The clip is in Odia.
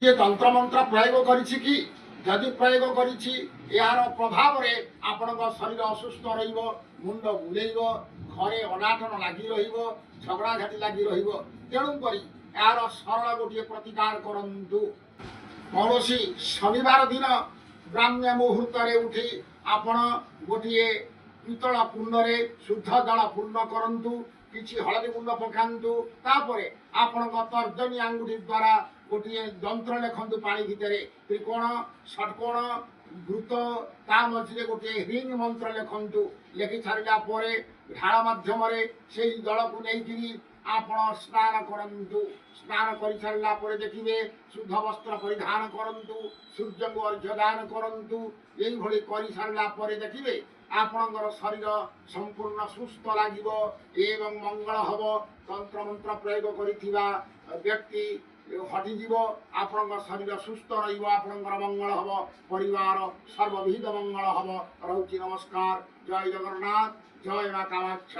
କିଏ ତନ୍ତ୍ରମନ୍ତ୍ର ପ୍ରୟୋଗ କରିଛି କି? ଯଦି ପ୍ରୟୋଗ କରିଛି ଏହାର ପ୍ରଭାବରେ ଆପଣଙ୍କ ଶରୀର ଅସୁସ୍ଥ ରହିବ, ମୁଣ୍ଡ ବୁଲେଇବ, ଘରେ ଅନାଟନ ଲାଗି ରହିବ, ଝଗଡ଼ାଝାଟି ଲାଗି ରହିବ। ତେଣୁକରି ଏହାର ସରଳ ଗୋଟିଏ ପ୍ରତିକାର କରନ୍ତୁ। କୌଣସି ଶନିବାର ଦିନ ବ୍ରାହ୍ମଣ ମୁହୂର୍ତ୍ତରେ ଉଠି ଆପଣ ଗୋଟିଏ ପିତ୍ତଳ କୁଣ୍ଡରେ ଶୁଦ୍ଧ ଜଳ ପୂର୍ଣ୍ଣ କରନ୍ତୁ, କିଛି ହଳଦୀ ଗୁଣ୍ଡ ପକାନ୍ତୁ, ତାପରେ ଆପଣଙ୍କ ତର୍ଜନୀ ଆଙ୍ଗୁଠି ଦ୍ୱାରା ଗୋଟିଏ ଯନ୍ତ୍ର ଲେଖନ୍ତୁ ପାଣି ଭିତରେ ତ୍ରିକୋଣ, ଷଟକୋଣ, ବୃତ୍ତ, ତା ମଝିରେ ଗୋଟିଏ ହିଙ୍ଗ ମନ୍ତ୍ର ଲେଖନ୍ତୁ। ଲେଖି ସାରିଲା ପରେ ଢାଳ ମାଧ୍ୟମରେ ସେହି ଜଳକୁ ନେଇକିରି ଆପଣ ସ୍ନାନ କରନ୍ତୁ। ସ୍ନାନ କରିସାରିଲା ପରେ ଦେଖିବେ ଶୁଦ୍ଧ ବସ୍ତ୍ର ପରିଧାନ କରନ୍ତୁ, ସୂର୍ଯ୍ୟଙ୍କୁ ଅର୍ଘ୍ୟ ଦାନ କରନ୍ତୁ। ଏଇଭଳି କରିସାରିଲା ପରେ ଦେଖିବେ ଆପଣଙ୍କର ଶରୀର ସମ୍ପୂର୍ଣ୍ଣ ସୁସ୍ଥ ଲାଗିବ ଏବଂ ମଙ୍ଗଳ ହେବ। ତନ୍ତ୍ରମନ୍ତ୍ର ପ୍ରୟୋଗ କରିଥିବା ବ୍ୟକ୍ତି ହଟିଯିବ, ଆପଣଙ୍କ ଶରୀର ସୁସ୍ଥ ରହିବ, ଆପଣଙ୍କର ମଙ୍ଗଳ ହେବ, ପରିବାର ସର୍ବବିଧ ମଙ୍ଗଳ ହେବ। ରହୁଛି ନମସ୍କାର। ଜୟ ଜଗନ୍ନାଥ, ଜୟ ମା କାମାକ୍ଷା।